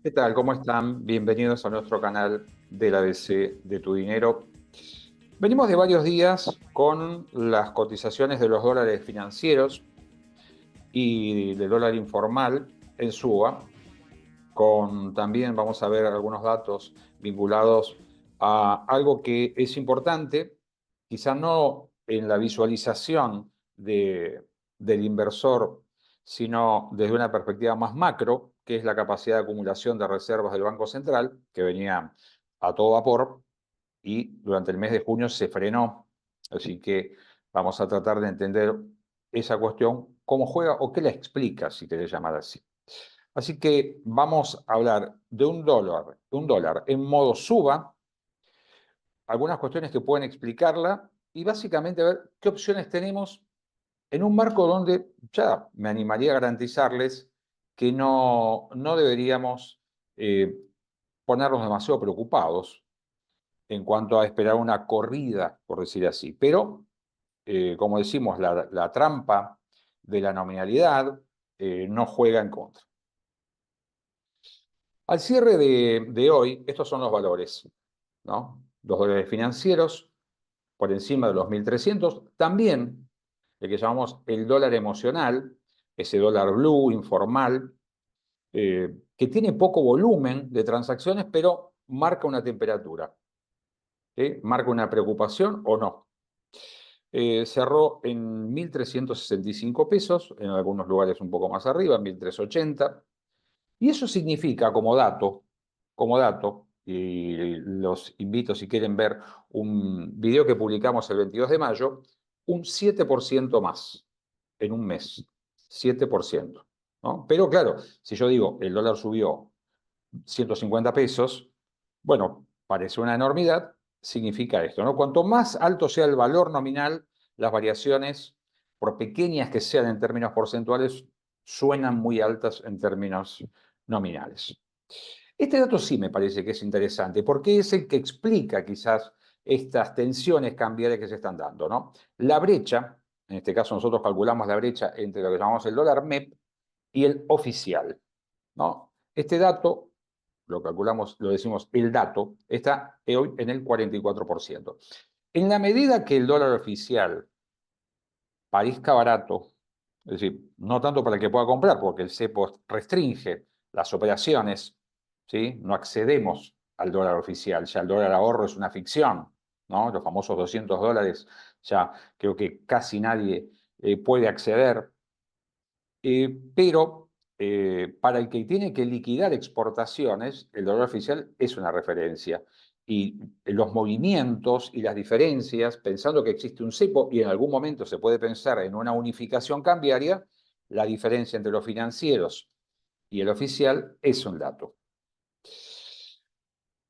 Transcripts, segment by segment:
¿Qué tal? ¿Cómo están? Bienvenidos a nuestro canal del ABC de Tu Dinero. Venimos de varios días con las cotizaciones de los dólares financieros y del dólar informal en suba, con también vamos a ver algunos datos vinculados a algo que es importante, quizá no en la visualización del inversor, sino desde una perspectiva más macro, que es la capacidad de acumulación de reservas del Banco Central, que venía a todo vapor y durante el mes de junio se frenó. Así que vamos a tratar de entender esa cuestión, cómo juega o qué la explica, si querés llamar así. Así que vamos a hablar de un dólar en modo suba, algunas cuestiones que pueden explicarla y básicamente ver qué opciones tenemos en un marco donde ya me animaría a garantizarles que no deberíamos eh, ponernos demasiado preocupados en cuanto a esperar una corrida, por decir así. Pero, como decimos, la trampa de la nominalidad no juega en contra. Al cierre de hoy, estos son los valores, ¿no? Los dólares financieros por encima de los 1.300. También el que llamamos el dólar emocional, ese dólar blue informal, que tiene poco volumen de transacciones, pero marca una temperatura, ¿sí? Marca una preocupación o no. Cerró en 1.365 pesos, en algunos lugares un poco más arriba, 1.380. Y eso significa, como dato, y los invito si quieren ver un video que publicamos el 22 de mayo, un 7% más en un mes, 7%, ¿no? Pero claro, si yo digo, el dólar subió 150 pesos, bueno, parece una enormidad, significa esto, ¿no? Cuanto más alto sea el valor nominal, las variaciones, por pequeñas que sean en términos porcentuales, suenan muy altas en términos nominales. Este dato sí me parece que es interesante, porque es el que explica quizás estas tensiones cambiarias que se están dando, ¿no? La brecha, en este caso nosotros calculamos la brecha entre lo que llamamos el dólar MEP y el oficial, ¿no? Este dato, lo calculamos, lo decimos, el dato, está hoy en el 44%. En la medida que el dólar oficial parezca barato, es decir, no tanto para el que pueda comprar, porque el cepo restringe las operaciones, ¿sí? No accedemos al dólar oficial, ya el dólar ahorro es una ficción, ¿no? Los famosos $200, ya creo que casi nadie puede acceder, pero para el que tiene que liquidar exportaciones, el dólar oficial es una referencia. Y los movimientos y las diferencias, pensando que existe un cepo y en algún momento se puede pensar en una unificación cambiaria, la diferencia entre los financieros y el oficial es un dato.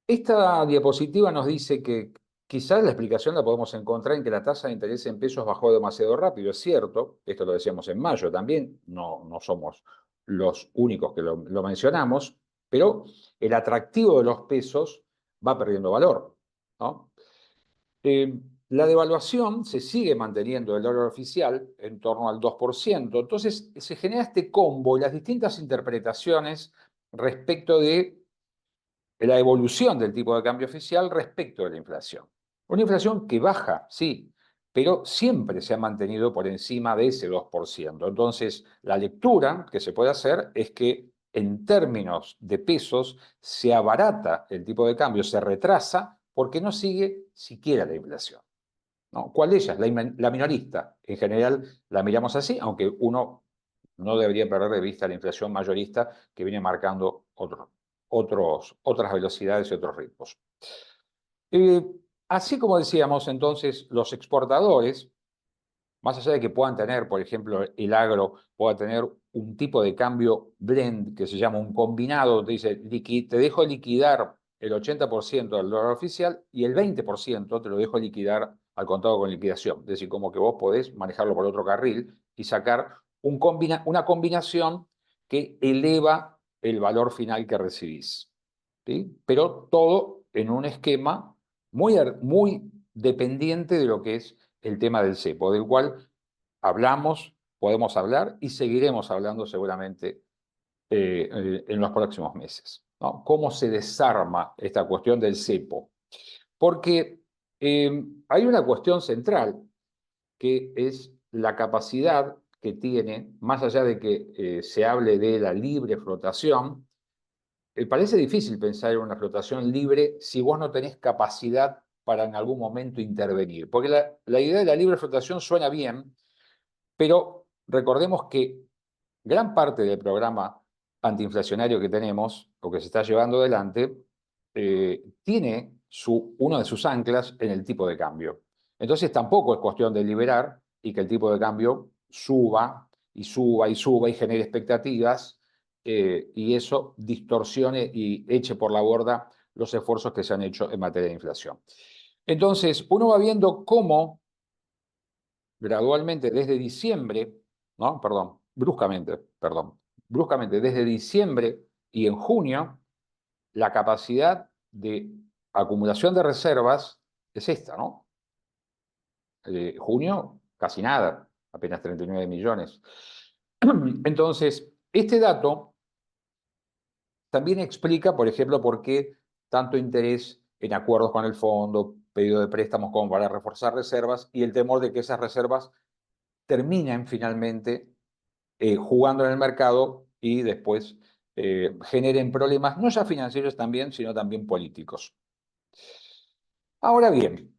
Esta diapositiva nos dice que quizás la explicación la podemos encontrar en que la tasa de interés en pesos bajó demasiado rápido. Es cierto, esto lo decíamos en mayo también, no somos los únicos que lo mencionamos, pero el atractivo de los pesos va perdiendo valor, ¿no? Eh, la devaluación se sigue manteniendo del dólar oficial en torno al 2%. Entonces se genera este combo y las distintas interpretaciones respecto de la evolución del tipo de cambio oficial respecto de la inflación. Una inflación que baja, sí, pero siempre se ha mantenido por encima de ese 2%. Entonces, la lectura que se puede hacer es que en términos de pesos se abarata el tipo de cambio, se retrasa porque no sigue siquiera la inflación, ¿no? ¿Cuál de ellas? La minorista. En general la miramos así, aunque uno no debería perder de vista la inflación mayorista que viene marcando otras velocidades y otros ritmos. Eh, Así como decíamos, entonces, los exportadores, más allá de que puedan tener, por ejemplo, el agro pueda tener un tipo de cambio blend que se llama un combinado, te dice, te dejo liquidar el 80% del dólar oficial y el 20% te lo dejo liquidar al contado con liquidación. Es decir, como que vos podés manejarlo por otro carril y sacar una combinación que eleva el valor final que recibís, ¿sí? Pero todo en un esquema muy dependiente de lo que es el tema del cepo, del cual hablamos, podemos hablar y seguiremos hablando seguramente en los próximos meses. ¿no? Cómo se desarma esta cuestión del cepo. Porque hay una cuestión central, que es la capacidad que tiene, más allá de que se hable de la libre flotación, parece difícil pensar en una flotación libre si vos no tenés capacidad para en algún momento intervenir. Porque la idea de la libre flotación suena bien, pero recordemos que gran parte del programa antiinflacionario que tenemos, o que se está llevando adelante, tiene uno de sus anclas en el tipo de cambio. Entonces tampoco es cuestión de liberar y que el tipo de cambio suba y suba y suba y genere expectativas, y eso distorsione y eche por la borda los esfuerzos que se han hecho en materia de inflación. Entonces, uno va viendo cómo gradualmente desde diciembre, no, perdón, bruscamente desde diciembre y en junio, la capacidad de acumulación de reservas es esta, ¿no? Junio, casi nada, apenas 39 millones. Entonces, este dato también explica, por ejemplo, por qué tanto interés en acuerdos con el fondo, pedido de préstamos como para reforzar reservas y el temor de que esas reservas terminen finalmente jugando en el mercado y después generen problemas, no ya financieros también, sino también políticos. Ahora bien,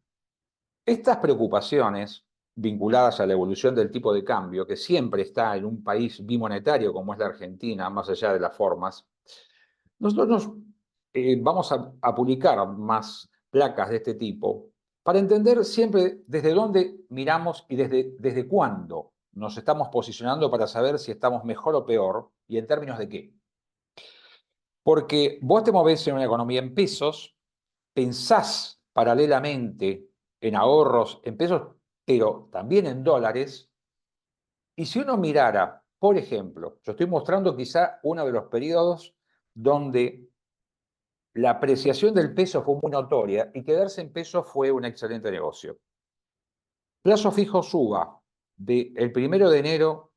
estas preocupaciones vinculadas a la evolución del tipo de cambio, que siempre está en un país bimonetario como es la Argentina, más allá de las formas, nosotros vamos a publicar más placas de este tipo para entender siempre desde dónde miramos y desde cuándo nos estamos posicionando para saber si estamos mejor o peor y en términos de qué. Porque vos te movés en una economía en pesos, pensás paralelamente en ahorros en pesos, pero también en dólares. Y si uno mirara, por ejemplo, yo estoy mostrando quizá uno de los periodos donde la apreciación del peso fue muy notoria y quedarse en peso fue un excelente negocio. Plazo fijo suba del 1 de enero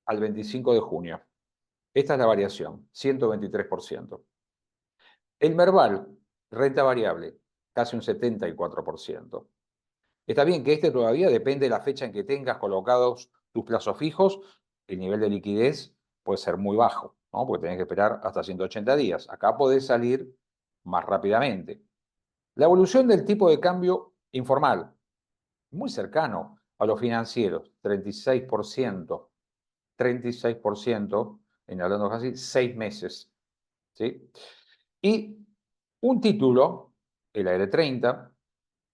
al 25 de junio. Esta es la variación, 123%. El Merval, renta variable, casi un 74%. Está bien que este todavía depende de la fecha en que tengas colocados tus plazos fijos, el nivel de liquidez puede ser muy bajo, ¿no? Porque tenés que esperar hasta 180 días. Acá podés salir más rápidamente. La evolución del tipo de cambio informal, muy cercano a los financieros, 36%, 36% en hablando casi 6 meses, ¿sí? Y un título, el AR30,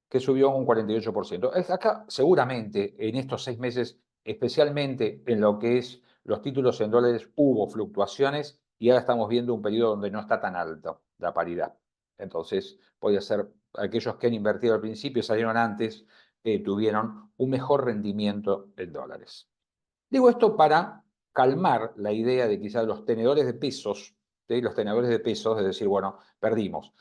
que subió un 48%. Acá seguramente en estos 6 meses, especialmente en lo que es los títulos en dólares, hubo fluctuaciones y ahora estamos viendo un periodo donde no está tan alta la paridad. Entonces, puede ser aquellos que han invertido al principio, salieron antes, tuvieron un mejor rendimiento en dólares. Digo esto para calmar la idea de quizás los tenedores de pesos, ¿sí? Los tenedores de pesos, es decir, bueno, perdimos.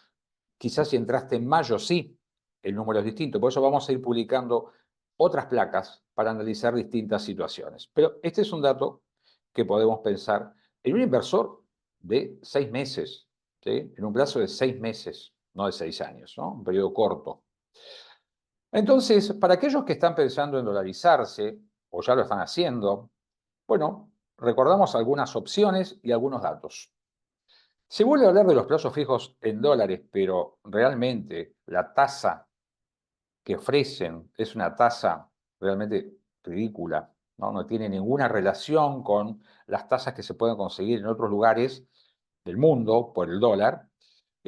Quizás si entraste en mayo, sí, el número es distinto. Por eso vamos a ir publicando otras placas para analizar distintas situaciones. Pero este es un dato que podemos pensar en un inversor de 6 meses, ¿sí? En un plazo de 6 meses, no de 6 años, ¿no? Un periodo corto. Entonces, para aquellos que están pensando en dolarizarse o ya lo están haciendo, bueno, recordamos algunas opciones y algunos datos. Se vuelve a hablar de los plazos fijos en dólares, pero realmente la tasa que ofrecen es una tasa realmente ridícula, ¿no? No tiene ninguna relación con las tasas que se pueden conseguir en otros lugares del mundo por el dólar.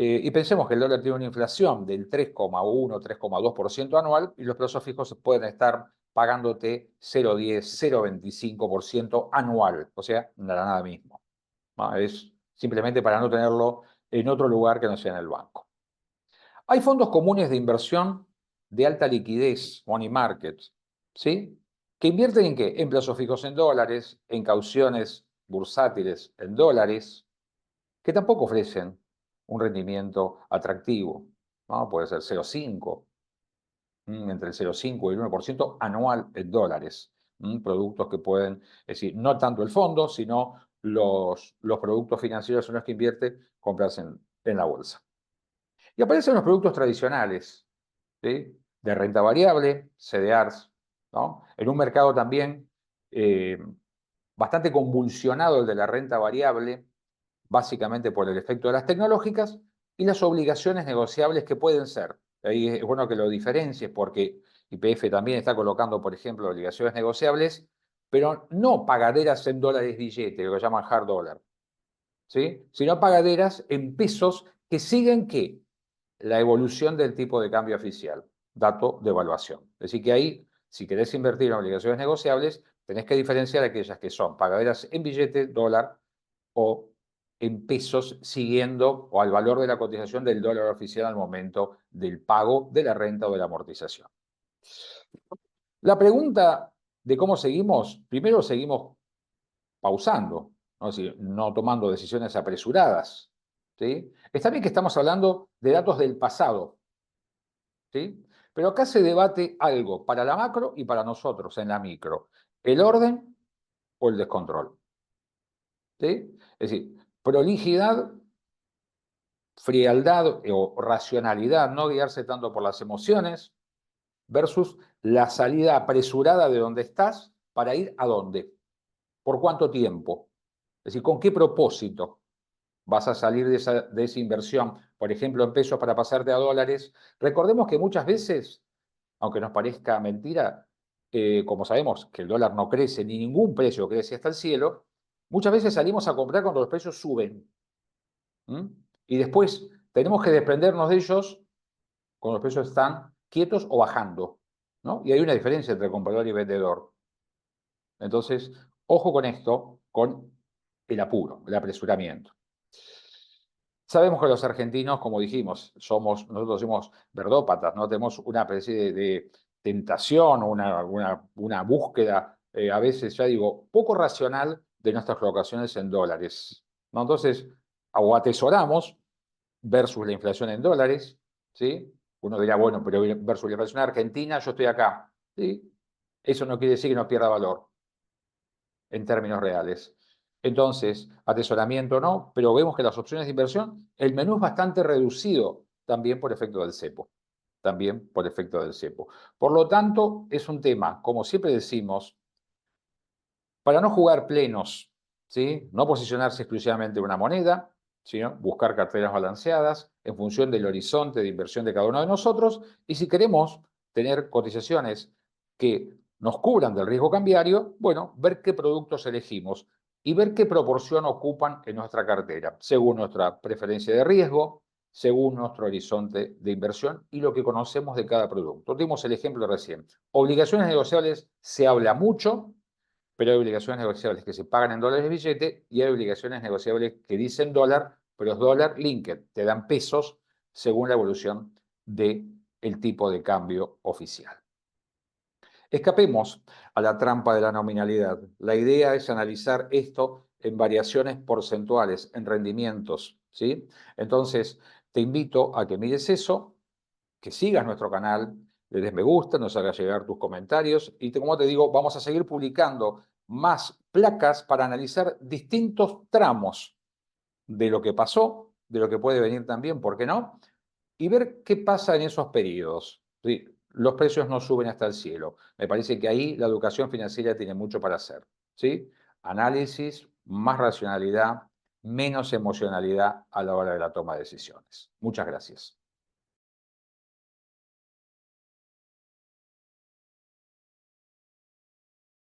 Y pensemos que el dólar tiene una inflación del 3,1, 3,2% anual y los plazos fijos pueden estar pagándote 0,10, 0,25% anual, o sea, nada mismo, ¿no? Es simplemente para no tenerlo en otro lugar que no sea en el banco. Hay fondos comunes de inversión de alta liquidez, money markets, ¿sí? ¿Que invierten en qué? En plazos fijos en dólares, en cauciones bursátiles en dólares, que tampoco ofrecen un rendimiento atractivo, ¿no? Puede ser 0,5, entre el 0,5 y el 1% anual en dólares. Productos que pueden, es decir, no tanto el fondo, sino los productos financieros en los que invierte, comprarse en la bolsa. Y aparecen los productos tradicionales, ¿sí? De renta variable, CDRs, ¿no? En un mercado también bastante convulsionado el de la renta variable, básicamente por el efecto de las tecnológicas, y las obligaciones negociables que pueden ser. Ahí es bueno que lo diferencies porque YPF también está colocando, por ejemplo, obligaciones negociables, pero no pagaderas en dólares billete, lo que llaman hard dollar, ¿sí? Sino pagaderas en pesos que siguen ¿qué? La evolución del tipo de cambio oficial, dato de evaluación. Es decir, que ahí, si querés invertir en obligaciones negociables, tenés que diferenciar aquellas que son pagaderas en billete, dólar, o en pesos, siguiendo o al valor de la cotización del dólar oficial al momento del pago de la renta o de la amortización. La pregunta de cómo seguimos, primero seguimos pausando, ¿no? Es decir, no tomando decisiones apresuradas, ¿sí? Está bien que estamos hablando de datos del pasado, ¿sí? Pero acá se debate algo para la macro y para nosotros en la micro, el orden o el descontrol, ¿sí? Es decir, prolijidad, frialdad o racionalidad, no guiarse tanto por las emociones, versus la salida apresurada de donde estás para ir a dónde, por cuánto tiempo, es decir, con qué propósito vas a salir de esa inversión, por ejemplo, en pesos para pasarte a dólares. Recordemos que muchas veces, aunque nos parezca mentira, como sabemos que el dólar no crece, ni ningún precio crece hasta el cielo, muchas veces salimos a comprar cuando los precios suben. Y después tenemos que desprendernos de ellos cuando los precios están quietos o bajando, ¿no? Y hay una diferencia entre comprador y vendedor. Entonces, ojo con esto, con el apuro, el apresuramiento. Sabemos que los argentinos, como dijimos, nosotros somos verdópatas, no tenemos una especie de tentación o una búsqueda, a veces, ya digo, poco racional de nuestras colocaciones en dólares, ¿no? Entonces, o atesoramos versus la inflación en dólares, ¿sí? Uno dirá, bueno, pero versus la inflación argentina, yo estoy acá, ¿sí? Eso no quiere decir que no pierda valor en términos reales. Entonces, atesoramiento no, pero vemos que las opciones de inversión, el menú es bastante reducido también por efecto del cepo. También por efecto del cepo. Por lo tanto, es un tema, como siempre decimos, para no jugar plenos, ¿sí? No posicionarse exclusivamente en una moneda, sino buscar carteras balanceadas en función del horizonte de inversión de cada uno de nosotros. Y si queremos tener cotizaciones que nos cubran del riesgo cambiario, bueno, ver qué productos elegimos y ver qué proporción ocupan en nuestra cartera, según nuestra preferencia de riesgo, según nuestro horizonte de inversión y lo que conocemos de cada producto. Dimos el ejemplo recién. Obligaciones negociables se habla mucho, pero hay obligaciones negociables que se pagan en dólares de billete y hay obligaciones negociables que dicen dólar, pero es dólar linked, te dan pesos según la evolución del tipo de cambio oficial. Escapemos a la trampa de la nominalidad. La idea es analizar esto en variaciones porcentuales, en rendimientos, ¿sí? Entonces, te invito a que mires eso, que sigas nuestro canal, le des me gusta, nos hagas llegar tus comentarios y como te digo, vamos a seguir publicando más placas para analizar distintos tramos de lo que pasó, de lo que puede venir también, ¿por qué no? Y ver qué pasa en esos periodos. ¿Sí? Los precios no suben hasta el cielo. Me parece que ahí la educación financiera tiene mucho para hacer. ¿Sí? Análisis, más racionalidad, menos emocionalidad a la hora de la toma de decisiones. Muchas gracias.